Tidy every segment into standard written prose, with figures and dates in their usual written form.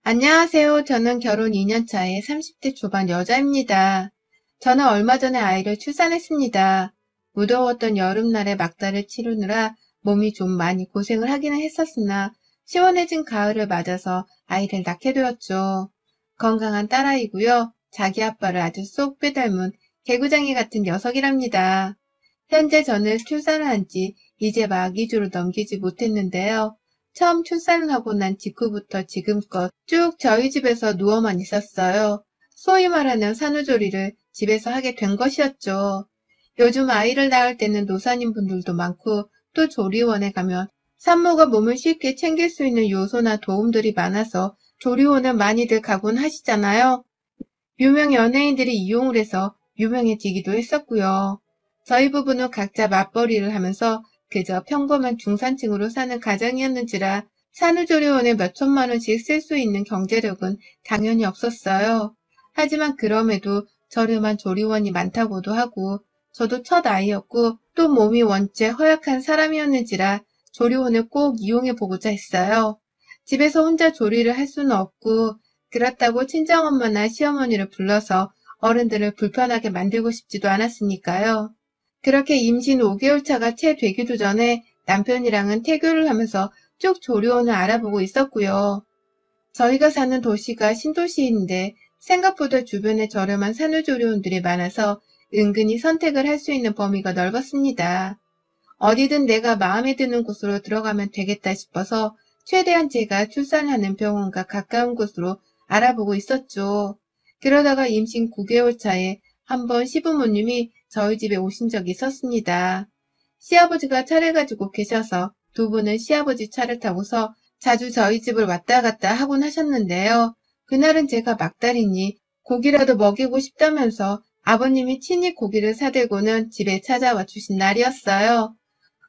안녕하세요. 저는 결혼 2년 차의 30대 초반 여자입니다. 저는 얼마 전에 아이를 출산했습니다. 무더웠던 여름날에 막달을 치르느라 몸이 좀 많이 고생을 하기는 했었으나 시원해진 가을을 맞아서 아이를 낳게 되었죠. 건강한 딸아이고요. 자기 아빠를 아주 쏙 빼닮은 개구장이 같은 녀석이랍니다. 현재 저는 출산을 한 지 이제 막 2주를 넘기지 못했는데요. 처음 출산을 하고 난 직후부터 지금껏 쭉 저희 집에서 누워만 있었어요. 소위 말하는 산후조리를 집에서 하게 된 것이었죠. 요즘 아이를 낳을 때는 노산인 분들도 많고 또 조리원에 가면 산모가 몸을 쉽게 챙길 수 있는 요소나 도움들이 많아서 조리원을 많이들 가곤 하시잖아요. 유명 연예인들이 이용을 해서 유명해지기도 했었고요. 저희 부부는 각자 맞벌이를 하면서 그저 평범한 중산층으로 사는 가정이었는지라 산후조리원에 몇 천만 원씩 쓸 수 있는 경제력은 당연히 없었어요. 하지만 그럼에도 저렴한 조리원이 많다고도 하고 저도 첫 아이였고 또 몸이 원체 허약한 사람이었는지라 조리원을 꼭 이용해보고자 했어요. 집에서 혼자 조리를 할 수는 없고 그렇다고 친정엄마나 시어머니를 불러서 어른들을 불편하게 만들고 싶지도 않았으니까요. 그렇게 임신 5개월 차가 채 되기도 전에 남편이랑은 태교를 하면서 쭉 조리원을 알아보고 있었고요. 저희가 사는 도시가 신도시인데 생각보다 주변에 저렴한 산후조리원들이 많아서 은근히 선택을 할 수 있는 범위가 넓었습니다. 어디든 내가 마음에 드는 곳으로 들어가면 되겠다 싶어서 최대한 제가 출산하는 병원과 가까운 곳으로 알아보고 있었죠. 그러다가 임신 9개월 차에 한번 시부모님이 저희 집에 오신 적이 있었습니다. 시아버지가 차를 가지고 계셔서 두 분은 시아버지 차를 타고서 자주 저희 집을 왔다 갔다 하곤 하셨는데요. 그날은 제가 막달이니 고기라도 먹이고 싶다면서 아버님이 친히 고기를 사들고는 집에 찾아와 주신 날이었어요.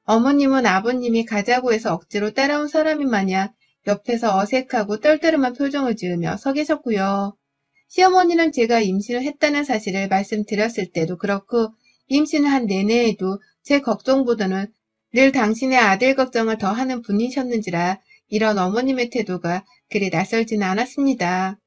어머님은 아버님이 가자고 해서 억지로 따라온 사람인 마냥 옆에서 어색하고 떨떠름한 표정을 지으며 서 계셨고요. 시어머니는 제가 임신을 했다는 사실을 말씀드렸을 때도 그렇고 임신을 한 내내에도 제 걱정보다는 늘 당신의 아들 걱정을 더 하는 분이셨는지라 이런 어머님의 태도가 그리 낯설지는 않았습니다.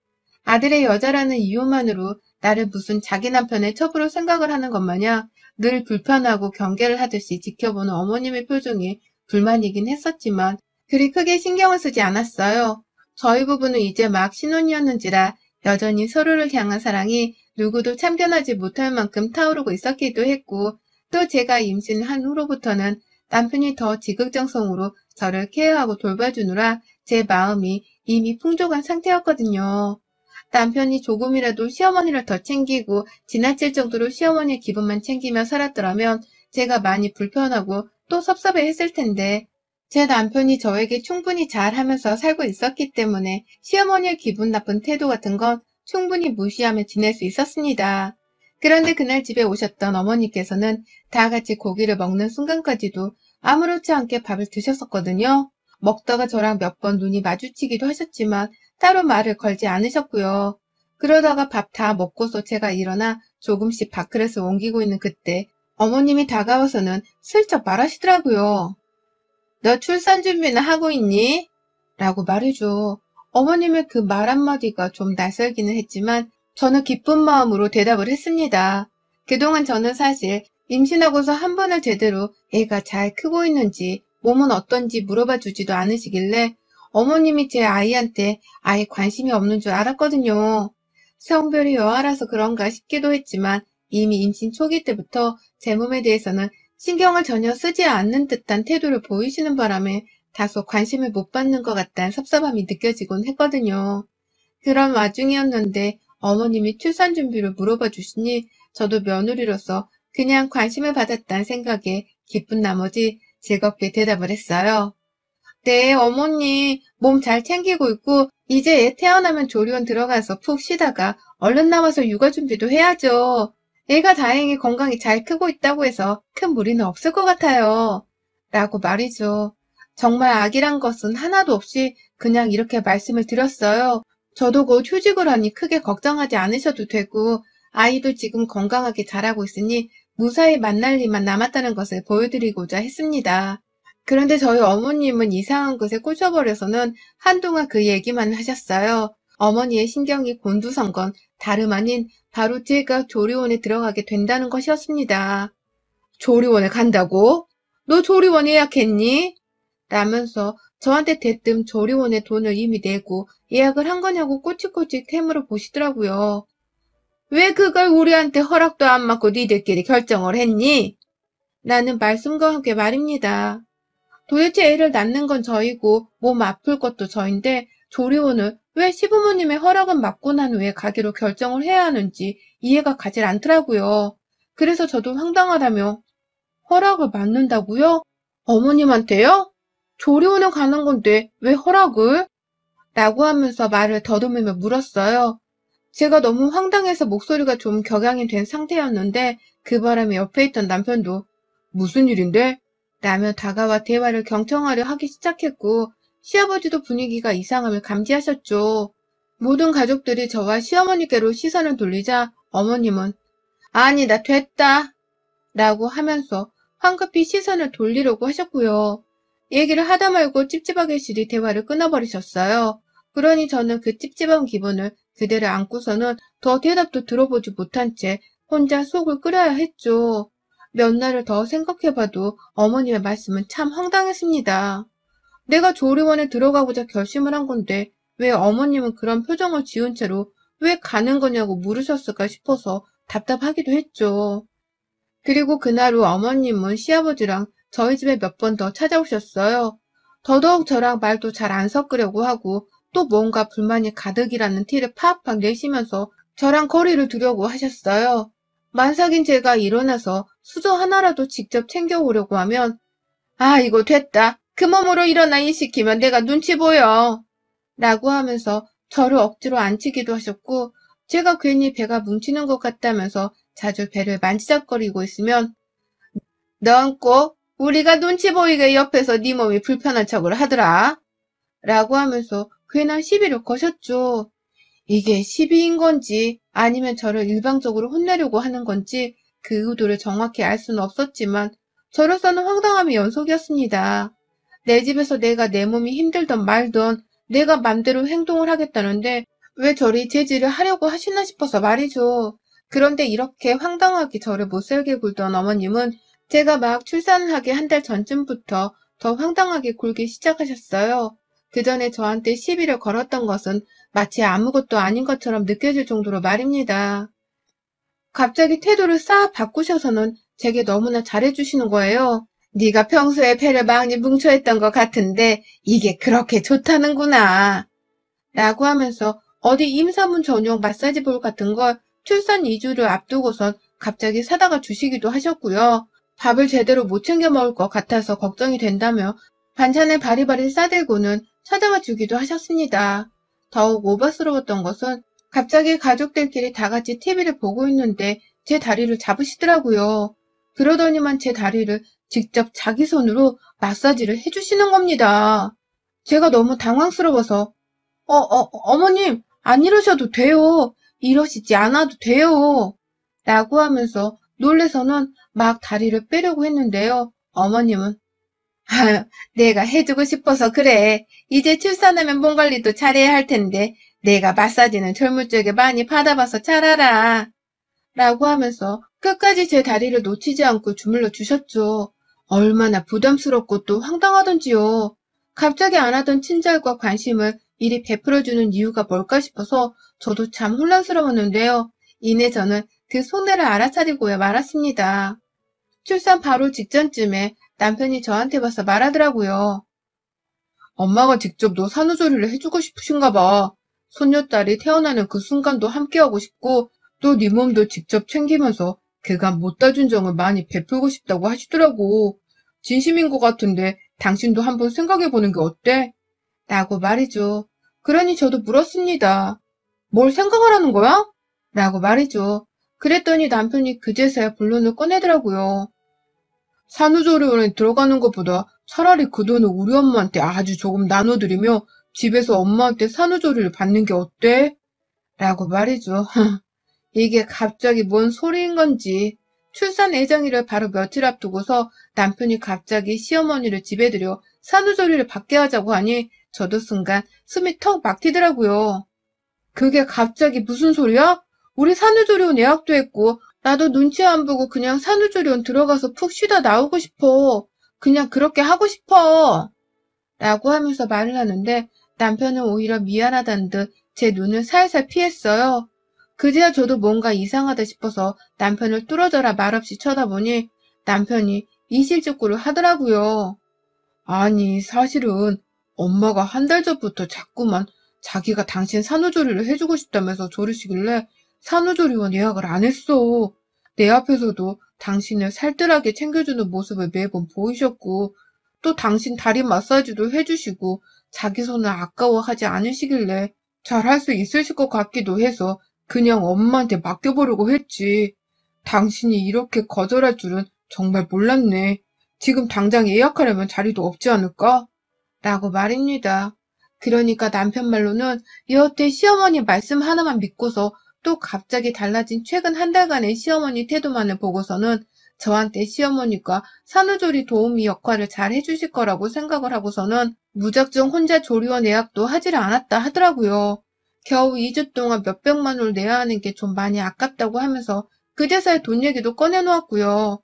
아들의 여자라는 이유만으로 나를 무슨 자기 남편의 첩으로 생각을 하는 것 마냥 늘 불편하고 경계를 하듯이 지켜보는 어머님의 표정이 불만이긴 했었지만 그리 크게 신경을 쓰지 않았어요. 저희 부부는 이제 막 신혼이었는지라 여전히 서로를 향한 사랑이 누구도 참견하지 못할 만큼 타오르고 있었기도 했고 또 제가 임신한 후로부터는 남편이 더 지극정성으로 저를 케어하고 돌봐주느라 제 마음이 이미 풍족한 상태였거든요. 남편이 조금이라도 시어머니를 더 챙기고 지나칠 정도로 시어머니의 기분만 챙기며 살았더라면 제가 많이 불편하고 또 섭섭해했을 텐데 제 남편이 저에게 충분히 잘하면서 살고 있었기 때문에 시어머니의 기분 나쁜 태도 같은 건 충분히 무시하며 지낼 수 있었습니다. 그런데 그날 집에 오셨던 어머니께서는 다 같이 고기를 먹는 순간까지도 아무렇지 않게 밥을 드셨었거든요. 먹다가 저랑 몇 번 눈이 마주치기도 하셨지만 따로 말을 걸지 않으셨고요. 그러다가 밥 다 먹고서 제가 일어나 조금씩 밥그릇을 옮기고 있는 그때 어머님이 다가와서는 슬쩍 말하시더라고요. 너 출산 준비는 하고 있니? 라고 말해줘. 어머님의 그 말 한마디가 좀 낯설기는 했지만 저는 기쁜 마음으로 대답을 했습니다. 그동안 저는 사실 임신하고서 한 번을 제대로 애가 잘 크고 있는지 몸은 어떤지 물어봐 주지도 않으시길래 어머님이 제 아이한테 아예 관심이 없는 줄 알았거든요. 성별이 여아라서 그런가 싶기도 했지만 이미 임신 초기 때부터 제 몸에 대해서는 신경을 전혀 쓰지 않는 듯한 태도를 보이시는 바람에 다소 관심을 못 받는 것 같다는 섭섭함이 느껴지곤 했거든요. 그런 와중이었는데 어머님이 출산 준비를 물어봐 주시니 저도 며느리로서 그냥 관심을 받았다는 생각에 기쁜 나머지 즐겁게 대답을 했어요. 네, 어머니 몸 잘 챙기고 있고 이제 애 태어나면 조리원 들어가서 푹 쉬다가 얼른 나와서 육아 준비도 해야죠. 애가 다행히 건강히 잘 크고 있다고 해서 큰 무리는 없을 것 같아요. 라고 말이죠. 정말 아기란 것은 하나도 없이 그냥 이렇게 말씀을 드렸어요. 저도 곧 휴직을 하니 크게 걱정하지 않으셔도 되고 아이도 지금 건강하게 자라고 있으니 무사히 만날 일만 남았다는 것을 보여드리고자 했습니다. 그런데 저희 어머님은 이상한 것에 꽂혀버려서는 한동안 그 얘기만 하셨어요. 어머니의 신경이 곤두선 건 다름 아닌 바로 제가 조리원에 들어가게 된다는 것이었습니다. 조리원에 간다고? 너 조리원 예약했니? 라면서 저한테 대뜸 조리원에 돈을 이미 내고 예약을 한 거냐고 꼬치꼬치 캐물어 보시더라고요. 왜 그걸 우리한테 허락도 안 받고 니들끼리 결정을 했니? 라는 말씀과 함께 말입니다. 도대체 애를 낳는 건 저이고 몸 아플 것도 저인데 조리원을 왜 시부모님의 허락은 받고 난 후에 가기로 결정을 해야 하는지 이해가 가질 않더라고요. 그래서 저도 황당하다며 허락을 받는다고요? 어머님한테요? 조리원에 가는 건데 왜 허락을? 라고 하면서 말을 더듬으며 물었어요. 제가 너무 황당해서 목소리가 좀 격양이 된 상태였는데 그 바람에 옆에 있던 남편도 무슨 일인데? 라며 다가와 대화를 경청하려 하기 시작했고 시아버지도 분위기가 이상함을 감지하셨죠. 모든 가족들이 저와 시어머니께로 시선을 돌리자 어머님은 아니 나 됐다 라고 하면서 황급히 시선을 돌리려고 하셨고요. 얘기를 하다 말고 찝찝하게 대화를 끊어버리셨어요. 그러니 저는 그 찝찝한 기분을 그대로 안고서는 더 대답도 들어보지 못한 채 혼자 속을 끓여야 했죠. 몇 날을 더 생각해봐도 어머님의 말씀은 참 황당했습니다. 내가 조리원에 들어가고자 결심을 한 건데 왜 어머님은 그런 표정을 지은 채로 왜 가는 거냐고 물으셨을까 싶어서 답답하기도 했죠. 그리고 그날 후 어머님은 시아버지랑 저희 집에 몇 번 더 찾아오셨어요. 더더욱 저랑 말도 잘 안 섞으려고 하고 또 뭔가 불만이 가득이라는 티를 팍팍 내시면서 저랑 거리를 두려고 하셨어요. 만삭인 제가 일어나서 수저 하나라도 직접 챙겨오려고 하면 아 이거 됐다. 그 몸으로 일어나 일 시키면 내가 눈치 보여. 라고 하면서 저를 억지로 앉히기도 하셨고 제가 괜히 배가 뭉치는 것 같다면서 자주 배를 만지작거리고 있으면 넌 꼭 우리가 눈치 보이게 옆에서 네 몸이 불편한 척을 하더라. 라고 하면서 괜한 시비를 거셨죠. 이게 시비인 건지 아니면 저를 일방적으로 혼내려고 하는 건지 그 의도를 정확히 알 수는 없었지만 저로서는 황당함의 연속이었습니다. 내 집에서 내가 내 몸이 힘들던 말던 내가 맘대로 행동을 하겠다는데 왜 저리 제지를 하려고 하시나 싶어서 말이죠. 그런데 이렇게 황당하게 저를 못살게 굴던 어머님은 제가 막 출산을 하기 한 달 전쯤부터 더 황당하게 굴기 시작하셨어요. 그 전에 저한테 시비를 걸었던 것은 마치 아무것도 아닌 것처럼 느껴질 정도로 말입니다. 갑자기 태도를 싹 바꾸셔서는 제게 너무나 잘해주시는 거예요. 네가 평소에 배를 많이 뭉쳐했던 것 같은데 이게 그렇게 좋다는구나. 라고 하면서 어디 임산부 전용 마사지 볼 같은 걸 출산 2주를 앞두고선 갑자기 사다가 주시기도 하셨고요. 밥을 제대로 못 챙겨 먹을 것 같아서 걱정이 된다며 반찬을 바리바리 싸들고는 찾아와 주기도 하셨습니다. 더욱 오바스러웠던 것은 갑자기 가족들끼리 다 같이 TV를 보고 있는데 제 다리를 잡으시더라고요. 그러더니만 제 다리를 직접 자기 손으로 마사지를 해주시는 겁니다. 제가 너무 당황스러워서 어머님, 안 이러셔도 돼요. 이러시지 않아도 돼요. 라고 하면서 놀래서는 막 다리를 빼려고 했는데요. 어머님은 아유, 내가 해주고 싶어서 그래. 이제 출산하면 몸 관리도 잘해야 할 텐데 내가 마사지는 젊을 적에 많이 받아봐서 잘 알아. 라고 하면서 끝까지 제 다리를 놓치지 않고 주물러 주셨죠. 얼마나 부담스럽고 또 황당하던지요. 갑자기 안 하던 친절과 관심을 이리 베풀어주는 이유가 뭘까 싶어서 저도 참 혼란스러웠는데요. 이내 저는 그 속내를 알아차리고야 말았습니다. 출산 바로 직전쯤에 남편이 저한테 와서 말하더라고요. 엄마가 직접 너 산후조리를 해주고 싶으신가 봐. 손녀딸이 태어나는 그 순간도 함께하고 싶고 또 네 몸도 직접 챙기면서 그간 못다준 정을 많이 베풀고 싶다고 하시더라고. 진심인 것 같은데 당신도 한번 생각해보는 게 어때? 라고 말이죠. 그러니 저도 물었습니다. 뭘 생각하라는 거야? 라고 말이죠. 그랬더니 남편이 그제서야 본론을 꺼내더라고요. 산후조리원에 들어가는 것보다 차라리 그 돈을 우리 엄마한테 아주 조금 나눠드리며 집에서 엄마한테 산후조리를 받는 게 어때? 라고 말이죠. 이게 갑자기 뭔 소리인 건지 출산 예정일을 바로 며칠 앞두고서 남편이 갑자기 시어머니를 집에 들여 산후조리를 받게 하자고 하니 저도 순간 숨이 턱 막히더라고요. 그게 갑자기 무슨 소리야? 우리 산후조리원 예약도 했고 나도 눈치 안 보고 그냥 산후조리원 들어가서 푹 쉬다 나오고 싶어. 그냥 그렇게 하고 싶어. 라고 하면서 말을 하는데 남편은 오히려 미안하다는 듯 제 눈을 살살 피했어요. 그제야 저도 뭔가 이상하다 싶어서 남편을 뚫어져라 말없이 쳐다보니 남편이 이실직고를 하더라고요. 아니, 사실은 엄마가 한 달 전부터 자꾸만 자기가 당신 산후조리를 해주고 싶다면서 조르시길래 산후조리원 예약을 안 했어. 내 앞에서도 당신을 살뜰하게 챙겨주는 모습을 매번 보이셨고 또 당신 다리 마사지도 해주시고 자기 손을 아까워하지 않으시길래 잘할 수 있으실 것 같기도 해서 그냥 엄마한테 맡겨보려고 했지. 당신이 이렇게 거절할 줄은 정말 몰랐네. 지금 당장 예약하려면 자리도 없지 않을까? 라고 말입니다. 그러니까 남편 말로는 여태 시어머니 말씀 하나만 믿고서 또 갑자기 달라진 최근 한 달간의 시어머니 태도만을 보고서는 저한테 시어머니가 산후조리 도우미 역할을 잘 해주실 거라고 생각을 하고서는 무작정 혼자 조리원 예약도 하지를 않았다 하더라고요. 겨우 2주 동안 몇백만 원을 내야 하는 게 좀 많이 아깝다고 하면서 그제서야 돈 얘기도 꺼내놓았고요.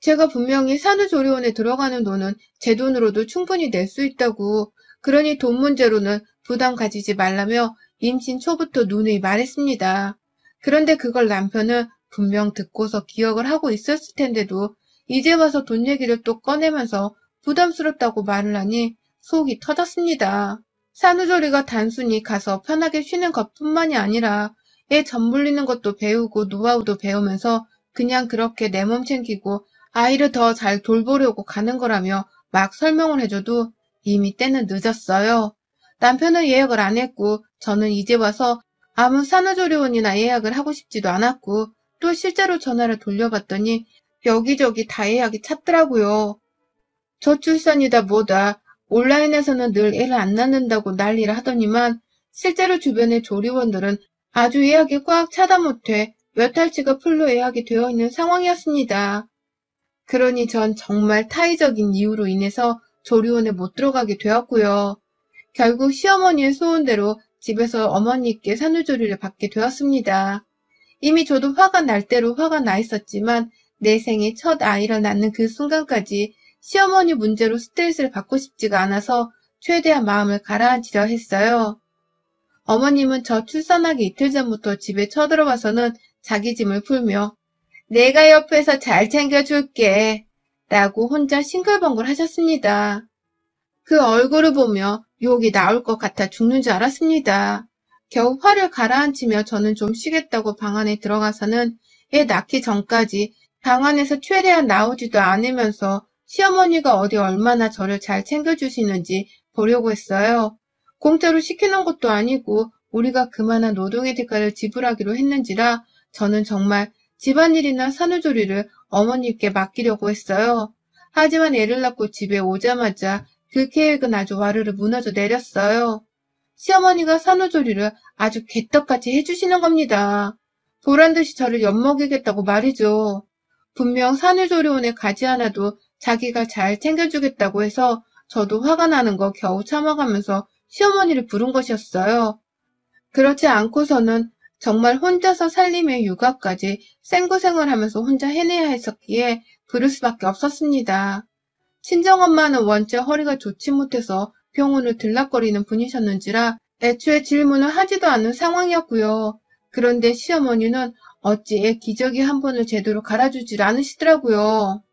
제가 분명히 산후조리원에 들어가는 돈은 제 돈으로도 충분히 낼 수 있다고, 그러니 돈 문제로는 부담 가지지 말라며 임신 초부터 누누이 말했습니다. 그런데 그걸 남편은 분명 듣고서 기억을 하고 있었을 텐데도 이제 와서 돈 얘기를 또 꺼내면서 부담스럽다고 말을 하니 속이 터졌습니다. 산후조리가 단순히 가서 편하게 쉬는 것뿐만이 아니라 애 젖물리는 것도 배우고 노하우도 배우면서 그냥 그렇게 내 몸 챙기고 아이를 더 잘 돌보려고 가는 거라며 막 설명을 해줘도 이미 때는 늦었어요. 남편은 예약을 안 했고 저는 이제 와서 아무 산후조리원이나 예약을 하고 싶지도 않았고 또 실제로 전화를 돌려봤더니 여기저기 다 예약이 찼더라고요. 저출산이다 뭐다 온라인에서는 늘 애를 안 낳는다고 난리를 하더니만 실제로 주변의 조리원들은 아주 예약이 꽉 차다 못해 몇 달치가 풀로 예약이 되어 있는 상황이었습니다. 그러니 전 정말 타의적인 이유로 인해서 조리원에 못 들어가게 되었고요. 결국 시어머니의 소원대로 집에서 어머니께 산후조리를 받게 되었습니다. 이미 저도 화가 날 대로 화가 나 있었지만 내 생애 첫 아이를 낳는 그 순간까지 시어머니 문제로 스트레스를 받고 싶지가 않아서 최대한 마음을 가라앉히려 했어요. 어머님은 저 출산하기 이틀 전부터 집에 쳐들어와서는 자기 짐을 풀며 내가 옆에서 잘 챙겨줄게 라고 혼자 싱글벙글 하셨습니다. 그 얼굴을 보며 욕이 나올 것 같아 죽는 줄 알았습니다. 겨우 화를 가라앉히며 저는 좀 쉬겠다고 방 안에 들어가서는 애 낳기 전까지 방 안에서 최대한 나오지도 않으면서 시어머니가 어디 얼마나 저를 잘 챙겨주시는지 보려고 했어요. 공짜로 시키는 것도 아니고 우리가 그만한 노동의 대가를 지불하기로 했는지라 저는 정말 집안일이나 산후조리를 어머님께 맡기려고 했어요. 하지만 애를 낳고 집에 오자마자 그 계획은 아주 와르르 무너져 내렸어요. 시어머니가 산후조리를 아주 개떡같이 해주시는 겁니다. 보란듯이 저를 엿먹이겠다고 말이죠. 분명 산후조리원에 가지 않아도 자기가 잘 챙겨주겠다고 해서 저도 화가 나는 거 겨우 참아가면서 시어머니를 부른 것이었어요. 그렇지 않고서는 정말 혼자서 살림의 육아까지 생고생을 하면서 혼자 해내야 했었기에 부를 수밖에 없었습니다. 친정엄마는 원체 허리가 좋지 못해서 병원을 들락거리는 분이셨는지라 애초에 질문을 하지도 않는 상황이었고요. 그런데 시어머니는 어찌 애 기저귀 한 번을 제대로 갈아주질 않으시더라고요.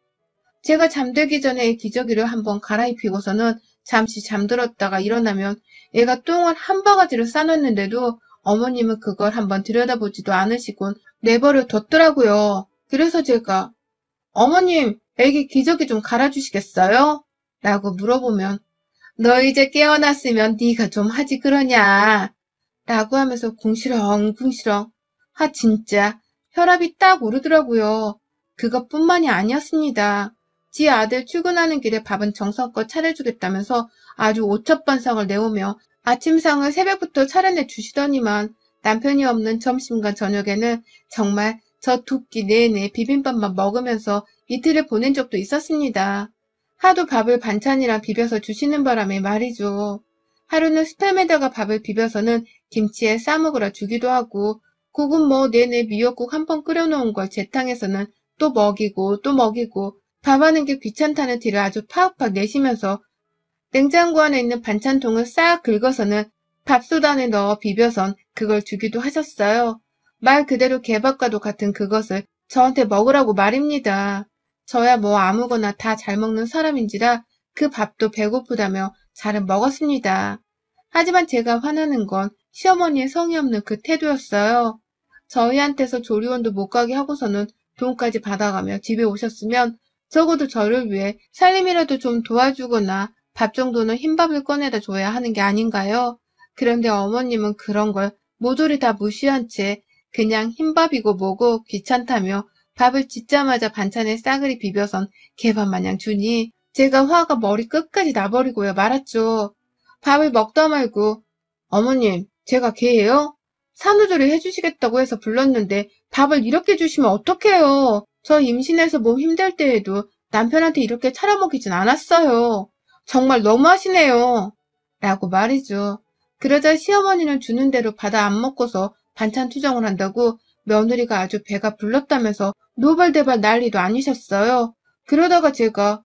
제가 잠들기 전에 애 기저귀를 한번 갈아입히고서는 잠시 잠들었다가 일어나면 애가 똥을 한 바가지를 싸놨는데도 어머님은 그걸 한번 들여다보지도 않으시곤 내버려 뒀더라고요. 그래서 제가 어머님, 애기 기저귀 좀 갈아주시겠어요? 라고 물어보면 너 이제 깨어났으면 네가 좀 하지 그러냐? 라고 하면서 궁시렁궁시렁 진짜 혈압이 딱 오르더라고요. 그것뿐만이 아니었습니다. 지 아들 출근하는 길에 밥은 정성껏 차려주겠다면서 아주 오첩반상을 내오며 아침상을 새벽부터 차려내 주시더니만 남편이 없는 점심과 저녁에는 정말 저 2끼 내내 비빔밥만 먹으면서 이틀을 보낸 적도 있었습니다. 하도 밥을 반찬이랑 비벼서 주시는 바람에 말이죠. 하루는 스팸에다가 밥을 비벼서는 김치에 싸먹으라 주기도 하고, 국은 뭐 내내 미역국 한 번 끓여놓은 걸 재탕해서는 또 먹이고 또 먹이고, 밥하는 게 귀찮다는 티를 아주 팍팍 내시면서 냉장고 안에 있는 반찬통을 싹 긁어서는 밥솥 안에 넣어 비벼선 그걸 주기도 하셨어요. 말 그대로 개밥과도 같은 그것을 저한테 먹으라고 말입니다. 저야 뭐 아무거나 다 잘 먹는 사람인지라 그 밥도 배고프다며 잘은 먹었습니다. 하지만 제가 화나는 건 시어머니의 성의 없는 그 태도였어요. 저희한테서 조리원도 못 가게 하고서는 돈까지 받아가며 집에 오셨으면 적어도 저를 위해 살림이라도 좀 도와주거나 밥 정도는 흰밥을 꺼내다 줘야 하는 게 아닌가요? 그런데 어머님은 그런 걸 모조리 다 무시한 채 그냥 흰밥이고 뭐고 귀찮다며 밥을 짓자마자 반찬에 싸그리 비벼선 개밥 마냥 주니 제가 화가 머리 끝까지 나버리고요 말았죠. 밥을 먹다 말고 어머님 제가 개예요? 산후조리 해주시겠다고 해서 불렀는데 밥을 이렇게 주시면 어떡해요. 저 임신해서 몸 힘들 때에도 남편한테 이렇게 차려먹이진 않았어요. 정말 너무하시네요. 라고 말이죠. 그러자 시어머니는 주는 대로 받아 안 먹고서 반찬 투정을 한다고 며느리가 아주 배가 불렀다면서 노발대발 난리도 아니셨어요. 그러다가 제가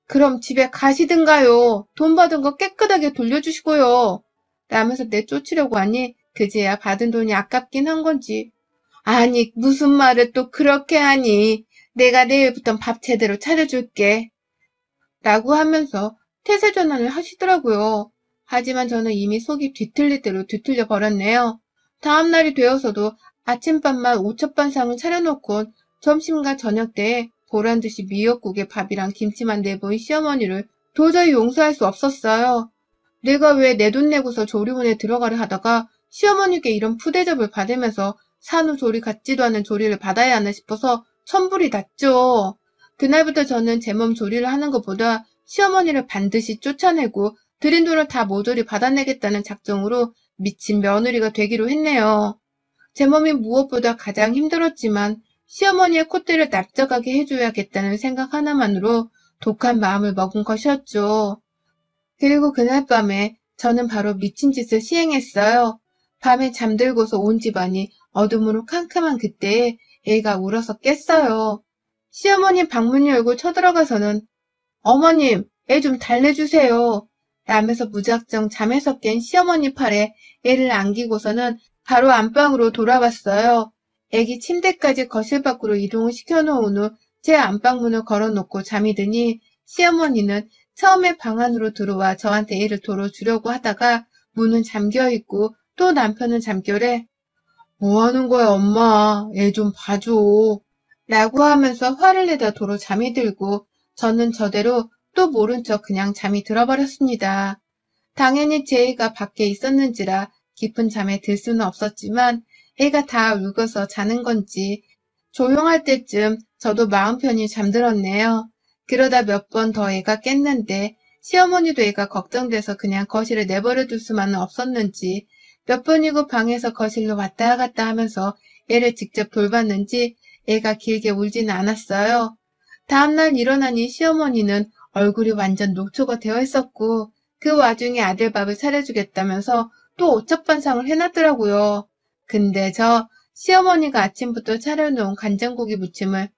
그럼 집에 가시든가요. 돈 받은 거 깨끗하게 돌려주시고요. 라면서 내쫓으려고 하니 그제야 받은 돈이 아깝긴 한 건지 아니 무슨 말을 또 그렇게 하니 내가 내일부턴 밥 제대로 차려줄게. 라고 하면서 태세 전환을 하시더라고요. 하지만 저는 이미 속이 뒤틀릴 대로 뒤틀려 버렸네요. 다음날이 되어서도 아침밥만 5첩반상을 차려놓고 점심과 저녁 때에 보란듯이 미역국에 밥이랑 김치만 내보인 시어머니를 도저히 용서할 수 없었어요. 내가 왜 내 돈 내고서 조리원에 들어가려 하다가 시어머니께 이런 푸대접을 받으면서 산후조리 같지도 않은 조리를 받아야 하나 싶어서 천불이 났죠. 그날부터 저는 제 몸 조리를 하는 것보다 시어머니를 반드시 쫓아내고 드린 돈을 다 모조리 받아내겠다는 작정으로 미친 며느리가 되기로 했네요. 제 몸이 무엇보다 가장 힘들었지만 시어머니의 콧대를 납작하게 해줘야겠다는 생각 하나만으로 독한 마음을 먹은 것이었죠. 그리고 그날 밤에 저는 바로 미친 짓을 시행했어요. 밤에 잠들고서 온 집안이 어둠으로 캄캄한 그때에 애가 울어서 깼어요. 시어머니 방문 열고 쳐들어가서는 어머님, 애 좀 달래주세요. 라면서 무작정 잠에서 깬 시어머니 팔에 애를 안기고서는 바로 안방으로 돌아왔어요. 애기 침대까지 거실 밖으로 이동을 시켜놓은 후 제 안방문을 걸어놓고 잠이 드니 시어머니는 처음에 방 안으로 들어와 저한테 애를 돌어주려고 하다가 문은 잠겨있고 또 남편은 잠결에 뭐 하는 거야 엄마 애 좀 봐줘 라고 하면서 화를 내다 도로 잠이 들고 저는 저대로 또 모른 척 그냥 잠이 들어버렸습니다. 당연히 제 애가 밖에 있었는지라 깊은 잠에 들 수는 없었지만 애가 다 울고서 자는 건지 조용할 때쯤 저도 마음 편히 잠들었네요. 그러다 몇 번 더 애가 깼는데 시어머니도 애가 걱정돼서 그냥 거실에 내버려 둘 수만은 없었는지 몇 번이고 방에서 거실로 왔다 갔다 하면서 애를 직접 돌봤는지 애가 길게 울지는 않았어요. 다음날 일어나니 시어머니는 얼굴이 완전 녹초가 되어 있었고 그 와중에 아들 밥을 차려주겠다면서 또 오첩반상을 해놨더라고요. 근데 저 시어머니가 아침부터 차려놓은 간장고기 무침을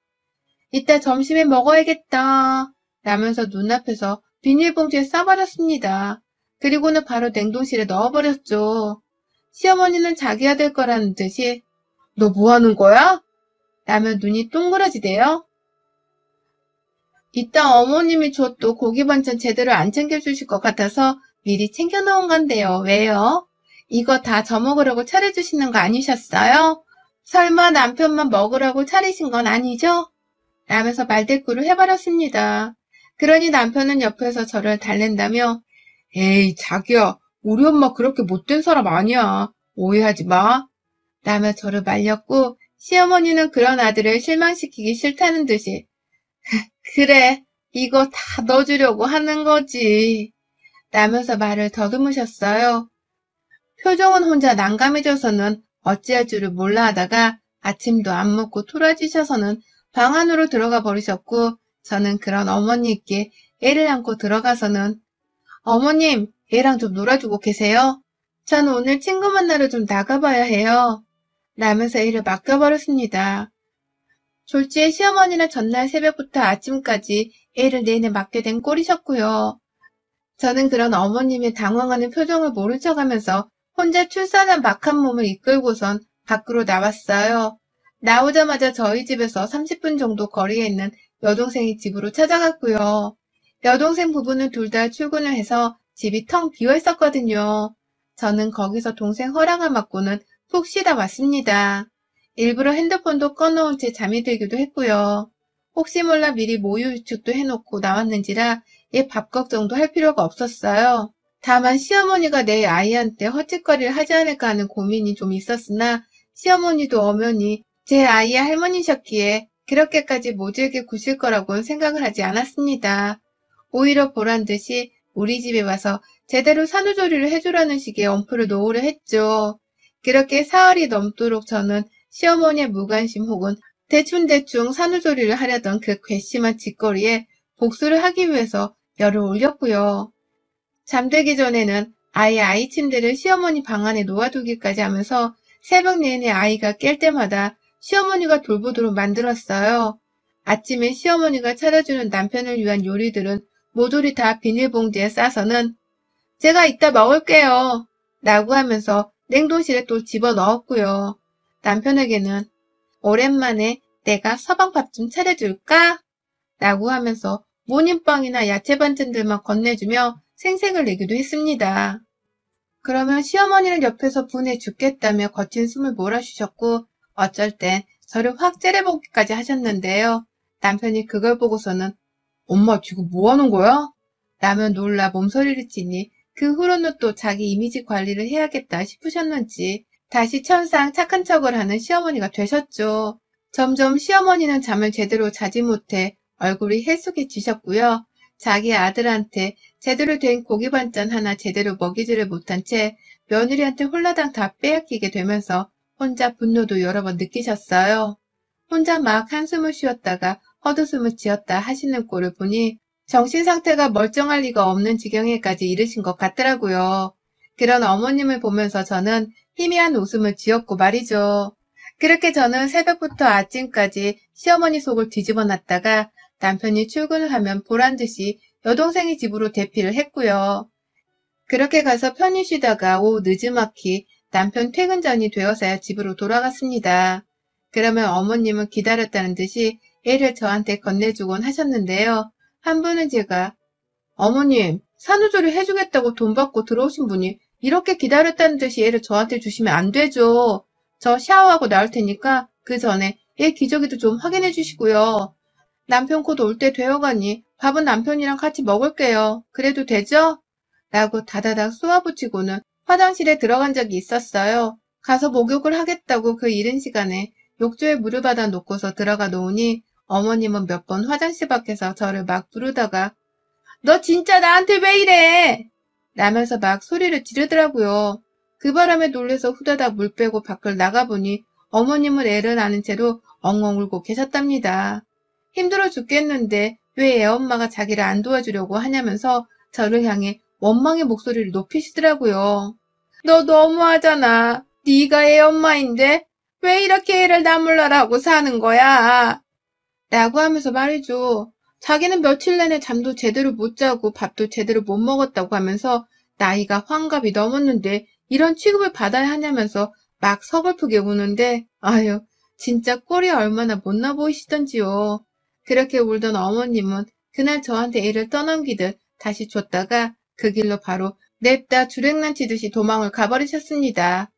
이따 점심에 먹어야겠다 라면서 눈앞에서 비닐봉지에 싸버렸습니다. 그리고는 바로 냉동실에 넣어버렸죠. 시어머니는 자기 아들 거라는 듯이 너 뭐하는 거야? 라며 눈이 동그라지대요. 이따 어머님이 줬도 고기 반찬 제대로 안 챙겨주실 것 같아서 미리 챙겨놓은 건데요. 왜요? 이거 다 저 먹으라고 차려주시는 거 아니셨어요? 설마 남편만 먹으라고 차리신 건 아니죠? 라면서 말대꾸를 해버렸습니다. 그러니 남편은 옆에서 저를 달랜다며 에이 자기야 우리 엄마 그렇게 못된 사람 아니야. 오해하지 마. 라며 저를 말렸고 시어머니는 그런 아들을 실망시키기 싫다는 듯이 그래 이거 다 넣어주려고 하는 거지. 라면서 말을 더듬으셨어요. 표정은 혼자 난감해져서는 어찌할 줄을 몰라 하다가 아침도 안 먹고 토라지셔서는 방 안으로 들어가 버리셨고 저는 그런 어머니께 애를 안고 들어가서는 어머님, 애랑 좀 놀아주고 계세요? 저는 오늘 친구 만나러 좀 나가봐야 해요. 라면서 애를 맡겨버렸습니다. 졸지에 시어머니는 전날 새벽부터 아침까지 애를 내내 맡게 된 꼴이셨고요. 저는 그런 어머님의 당황하는 표정을 모른 척하면서 혼자 출산한 막한 몸을 이끌고선 밖으로 나왔어요. 나오자마자 저희 집에서 30분 정도 거리에 있는 여동생의 집으로 찾아갔고요. 여동생 부부는 둘 다 출근을 해서 집이 텅 비어 있었거든요. 저는 거기서 동생 허락을 받고는 푹 쉬다 왔습니다. 일부러 핸드폰도 꺼놓은 채 잠이 들기도 했고요. 혹시 몰라 미리 모유 유축도 해놓고 나왔는지라 얘 밥 걱정도 할 필요가 없었어요. 다만 시어머니가 내 아이한테 헛짓거리를 하지 않을까 하는 고민이 좀 있었으나 시어머니도 엄연히 제 아이의 할머니셨기에 그렇게까지 모질게 구실 거라고는 생각을 하지 않았습니다. 오히려 보란듯이 우리 집에 와서 제대로 산후조리를 해주라는 식의 엄포를 놓으려 했죠. 그렇게 사흘이 넘도록 저는 시어머니의 무관심 혹은 대충대충 산후조리를 하려던 그 괘씸한 짓거리에 복수를 하기 위해서 열을 올렸고요. 잠들기 전에는 아예 아이 침대를 시어머니 방 안에 놓아두기까지 하면서 새벽 내내 아이가 깰 때마다 시어머니가 돌보도록 만들었어요. 아침에 시어머니가 차려주는 남편을 위한 요리들은 모조리 다 비닐봉지에 싸서는 제가 이따 먹을게요. 라고 하면서 냉동실에 또 집어넣었고요. 남편에게는 오랜만에 내가 서방밥 좀 차려줄까? 라고 하면서 모님빵이나 야채 반찬들만 건네주며 생색을 내기도 했습니다. 그러면 시어머니는 옆에서 분해 죽겠다며 거친 숨을 몰아쉬셨고 어쩔 땐 저를 확 째려보기까지 하셨는데요. 남편이 그걸 보고서는 엄마 지금 뭐 하는 거야? 라며 놀라 몸서리를 치니 그 후로는 또 자기 이미지 관리를 해야겠다 싶으셨는지 다시 천상 착한 척을 하는 시어머니가 되셨죠. 점점 시어머니는 잠을 제대로 자지 못해 얼굴이 해숙해지셨고요. 자기 아들한테 제대로 된 고기 반찬 하나 제대로 먹이지를 못한 채 며느리한테 홀라당 다 빼앗기게 되면서 혼자 분노도 여러 번 느끼셨어요. 혼자 막 한숨을 쉬었다가 헛웃음을 지었다 하시는 꼴을 보니 정신상태가 멀쩡할 리가 없는 지경에까지 이르신 것 같더라고요. 그런 어머님을 보면서 저는 희미한 웃음을 지었고 말이죠. 그렇게 저는 새벽부터 아침까지 시어머니 속을 뒤집어 놨다가 남편이 출근을 하면 보란듯이 여동생의 집으로 대피를 했고요. 그렇게 가서 편히 쉬다가 오후 늦지막히 남편 퇴근 전이 되어서야 집으로 돌아갔습니다. 그러면 어머님은 기다렸다는 듯이 애를 저한테 건네주곤 하셨는데요. 한 분은 제가 어머님 산후조리 해주겠다고 돈 받고 들어오신 분이 이렇게 기다렸다는 듯이 애를 저한테 주시면 안 되죠. 저 샤워하고 나올 테니까 그 전에 애 기저귀도 좀 확인해 주시고요. 남편 곧 올 때 되어가니 밥은 남편이랑 같이 먹을게요. 그래도 되죠? 라고 다다닥 쏘아붙이고는 화장실에 들어간 적이 있었어요. 가서 목욕을 하겠다고 그 이른 시간에 욕조에 물을 받아 놓고서 들어가 놓으니 어머님은 몇 번 화장실 밖에서 저를 막 부르다가 너 진짜 나한테 왜 이래? 라면서 막 소리를 지르더라고요. 그 바람에 놀래서 후다닥 물 빼고 밖을 나가보니 어머님은 애를 안은 채로 엉엉 울고 계셨답니다. 힘들어 죽겠는데 왜 애엄마가 자기를 안 도와주려고 하냐면서 저를 향해 원망의 목소리를 높이시더라고요. 너 너무하잖아. 네가 애엄마인데 왜 이렇게 애를 나몰라라고 사는 거야? 라고 하면서 말이죠. 자기는 며칠 내내 잠도 제대로 못 자고 밥도 제대로 못 먹었다고 하면서 나이가 환갑이 넘었는데 이런 취급을 받아야 하냐면서 막 서글프게 우는데 아유 진짜 꼴이 얼마나 못나 보이시던지요. 그렇게 울던 어머님은 그날 저한테 애를 떠넘기듯 다시 줬다가 그 길로 바로 냅다 주랭랑 치듯이 도망을 가버리셨습니다.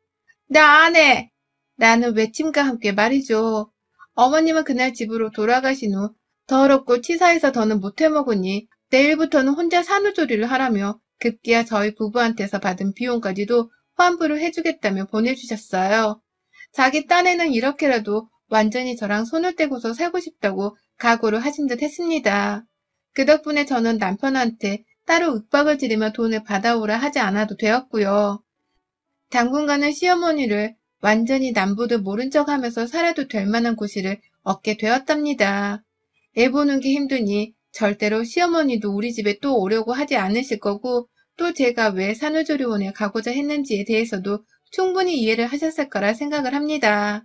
나 안 해! 라는 외침과 함께 말이죠. 어머님은 그날 집으로 돌아가신 후 더럽고 치사해서 더는 못해먹으니 내일부터는 혼자 산후조리를 하라며 급기야 저희 부부한테서 받은 비용까지도 환불을 해주겠다며 보내주셨어요. 자기 딴에는 이렇게라도 완전히 저랑 손을 떼고서 살고 싶다고 각오를 하신 듯 했습니다. 그 덕분에 저는 남편한테 따로 윽박을 지르며 돈을 받아오라 하지 않아도 되었고요. 당분간은 시어머니를 완전히 남부도 모른 척하면서 살아도 될 만한 고시를 얻게 되었답니다. 애 보는 게 힘드니 절대로 시어머니도 우리 집에 또 오려고 하지 않으실 거고, 또 제가 왜 산후조리원에 가고자 했는지에 대해서도 충분히 이해를 하셨을 거라 생각을 합니다.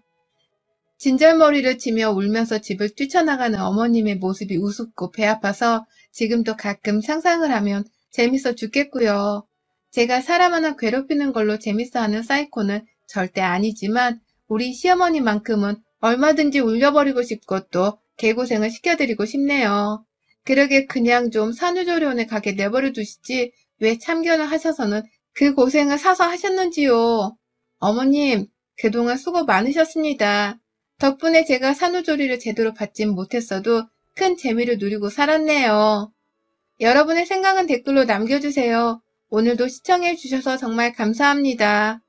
진절머리를 치며 울면서 집을 뛰쳐나가는 어머님의 모습이 우습고 배 아파서 지금도 가끔 상상을 하면 재밌어 죽겠고요. 제가 사람 하나 괴롭히는 걸로 재밌어하는 사이코는 절대 아니지만 우리 시어머니만큼은 얼마든지 울려버리고 싶고 또 개고생을 시켜드리고 싶네요. 그러게 그냥 좀 산후조리원에 가게 내버려 두시지 왜 참견을 하셔서는 그 고생을 사서 하셨는지요. 어머님, 그동안 수고 많으셨습니다. 덕분에 제가 산후조리를 제대로 받진 못했어도 큰 재미를 누리고 살았네요. 여러분의 생각은 댓글로 남겨주세요. 오늘도 시청해주셔서 정말 감사합니다.